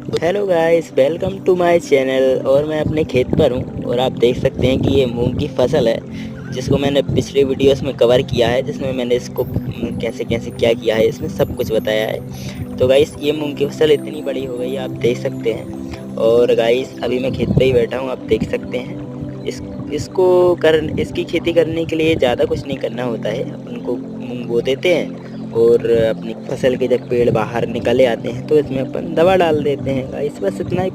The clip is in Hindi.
Hello guys, welcome to my channel. और मैं अपने खेत पर हूँ और आप देख सकते हैं कि ये मूंग की फसल है जिसको मैंने पिछले वीडियोस में कवर किया है, जिसमें मैंने इसको कैसे कैसे क्या किया है इसमें सब कुछ बताया है। तो गाइस ये मूंग की फसल इतनी बड़ी हो गई है, आप देख सकते हैं। और गाइस अभी मैं खेत पे ही बैठा हूँ, आप देख सकते हैं। इसकी खेती करने के लिए ज़्यादा कुछ नहीं करना होता है। अपन को मूंग बो देते हैं और अपनी फसल के जब पेड़ बाहर निकले आते हैं तो इसमें अपन दवा डाल देते हैं गाइस, बस इतना ही।